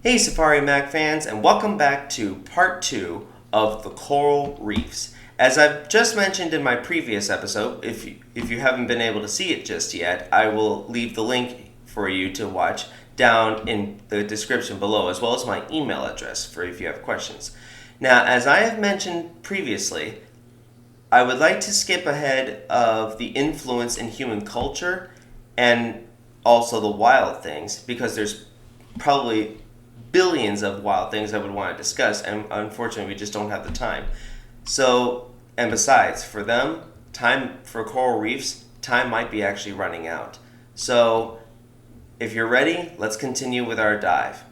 Hey Safari Mack fans, and welcome back to part 2 of the coral reefs. As I've just mentioned in my previous episode, if you haven't been able to see it just yet, I will leave the link for you to watch down in the description below, as well as my email address for if you have questions. Now, as I have mentioned previously, I would like to skip ahead of the influence in human culture and also the wild things, because there's probably billions of wild things I would want to discuss, and unfortunately, we just don't have the time. So, and besides, for them, time for coral reefs, time might be actually running out. So, if you're ready, let's continue with our dive.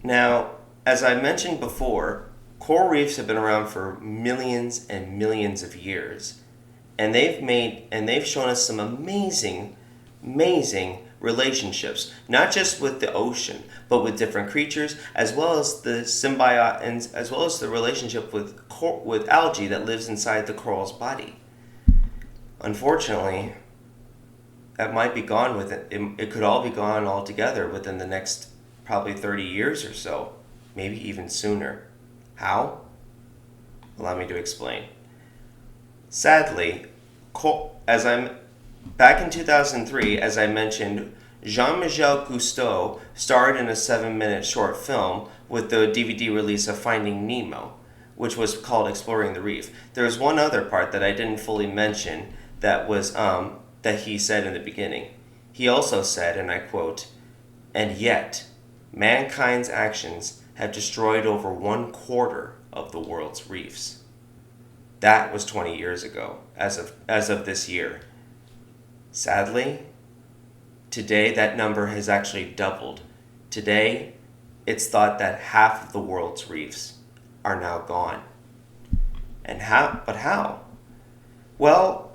Now, as I mentioned before, coral reefs have been around for millions and millions of years, and they've shown us some amazing relationships, not just with the ocean, but with different creatures, as well as the symbiote, and as well as the relationship with algae that lives inside the coral's body. Unfortunately, that might be gone with it. It could all be gone altogether within the next probably 30 years or so, maybe even sooner. How? Allow me to explain. Sadly, as I'm back in 2003, as I mentioned, Jean-Michel Cousteau starred in a 7-minute short film with the DVD release of Finding Nemo, which was called Exploring the Reef. There was one other part that I didn't fully mention that was that he said in the beginning. He also said, and I quote, "And yet, mankind's actions have destroyed over 1/4 of the world's reefs." That was 20 years ago, as of this year. Sadly, today that number has actually doubled. Today, it's thought that half of the world's reefs are now gone. And how? But how? Well,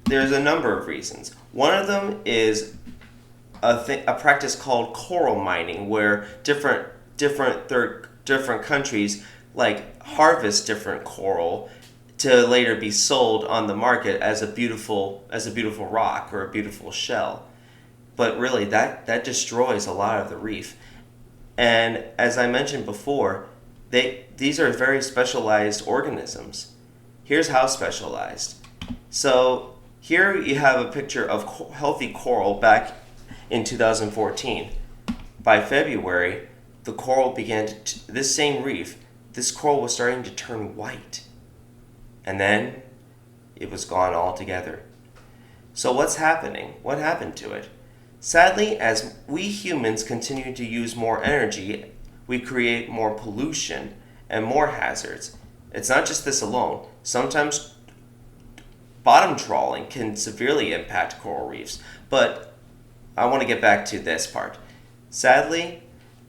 there's a number of reasons. One of them is a practice called coral mining, where different countries like harvest different coral to later be sold on the market as a beautiful rock or a beautiful shell. But really, that destroys a lot of the reef. And as I mentioned before, these are very specialized organisms. Here's how specialized. So here you have a picture of healthy coral back in 2014. By February, the coral began to, this same reef, this coral was starting to turn white. And then it was gone altogether. So what's happening? What happened to it? Sadly, as we humans continue to use more energy, we create more pollution and more hazards. It's not just this alone. Sometimes bottom trawling can severely impact coral reefs. But I want to get back to this part. Sadly,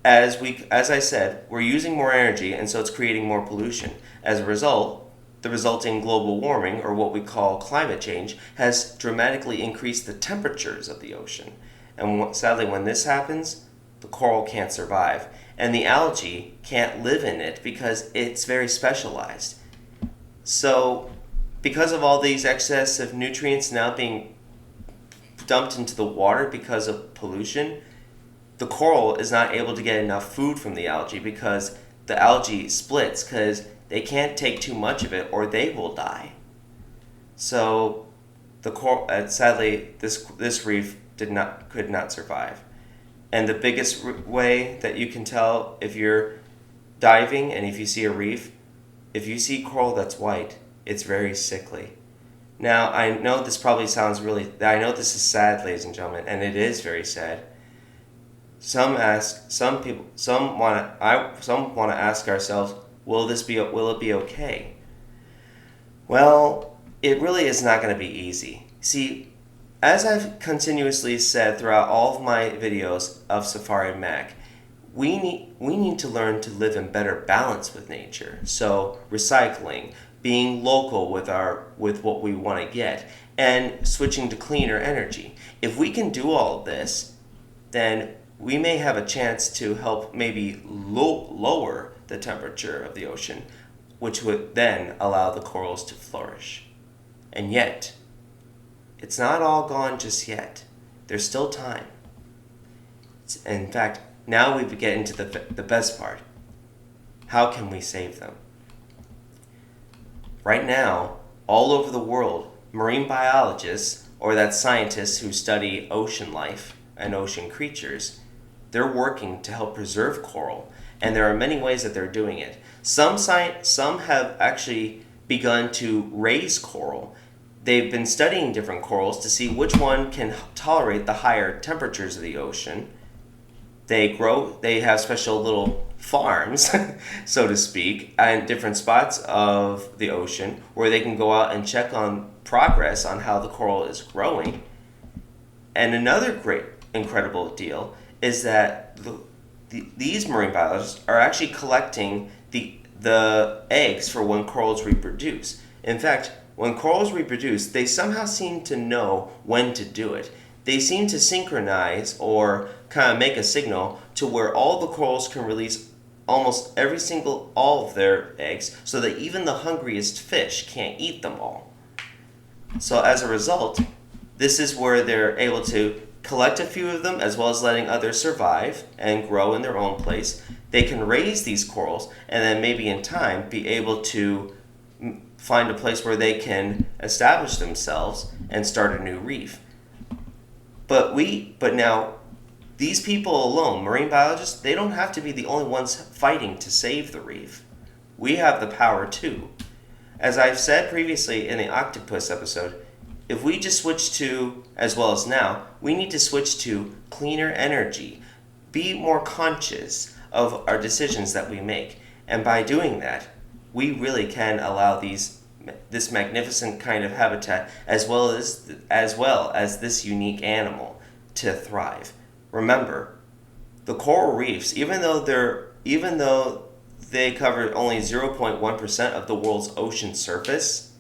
as I said, we're using more energy, and so it's creating more pollution. As a result, the resulting global warming, or what we call climate change, has dramatically increased the temperatures of the ocean. And sadly, when this happens, the coral can't survive. And the algae can't live in it because it's very specialized. So, because of all these excess of nutrients now being dumped into the water because of pollution, the coral is not able to get enough food from the algae, because the algae splits because they can't take too much of it or they will die. So the coral, sadly, this reef could not survive. And the biggest way that you can tell if you're diving and if you see a reef, if you see coral that's white, it's very sickly. Now, I know this probably sounds I know this is sad, ladies and gentlemen, and it is very sad. Some want to ask ourselves, will it be okay? Well, it really is not going to be easy. See, as I've continuously said throughout all of my videos of Safari Mack, we need to learn to live in better balance with nature. So recycling, being local with what we want to get, and switching to cleaner energy. If we can do all of this, then we may have a chance to help maybe lower the temperature of the ocean, which would then allow the corals to flourish. And yet, it's not all gone just yet. There's still time. In fact, now we get into the best part. How can we save them? Right now, all over the world, marine biologists, or that's scientists who study ocean life and ocean creatures, they're working to help preserve coral, and there are many ways that they're doing it. Some have actually begun to raise coral. They've been studying different corals to see which one can tolerate the higher temperatures of the ocean. They have special little farms, so to speak, in different spots of the ocean where they can go out and check on progress on how the coral is growing. And another great, incredible deal is that these marine biologists are actually collecting the eggs for when corals reproduce. In fact, when corals reproduce, they somehow seem to know when to do it. They seem to synchronize or kind of make a signal to where all the corals can release almost all of their eggs, so that even the hungriest fish can't eat them all. So as a result, this is where they're able to collect a few of them as well as letting others survive and grow in their own place. They can raise these corals and then maybe in time be able to find a place where they can establish themselves and start a new reef. But now these people alone, marine biologists, they don't have to be the only ones fighting to save the reef. We have the power too. As I've said previously in the octopus episode, if we just switch to, as well as now, we need to switch to cleaner energy, be more conscious of our decisions that we make. And by doing that, we really can allow this magnificent kind of habitat as well as this unique animal to thrive. Remember, the coral reefs, even though they cover only 0.1% of the world's ocean surface,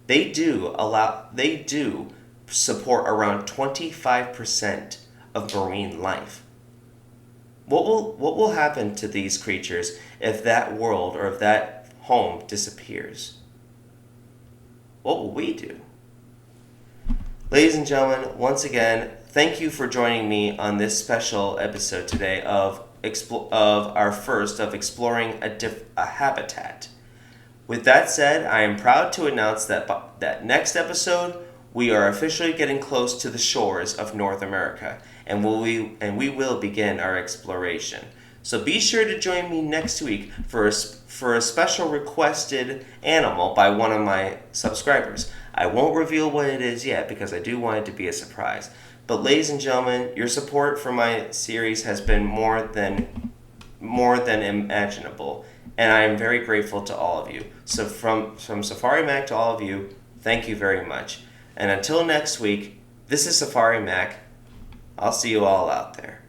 they do support around 25% of marine life. What will happen to these creatures if that world or if that home disappears? What will we do? Ladies and gentlemen, once again, thank you for joining me on this special episode today of our first of exploring a habitat. With that said, I am proud to announce that next episode we are officially getting close to the shores of North America, and we will begin our exploration. So be sure to join me next week for a special requested animal by one of my subscribers. I won't reveal what it is yet because I do want it to be a surprise. But ladies and gentlemen, your support for my series has been more than imaginable, and I am very grateful to all of you. So from Safari Mack to all of you, thank you very much. And until next week, this is Safari Mack. I'll see you all out there.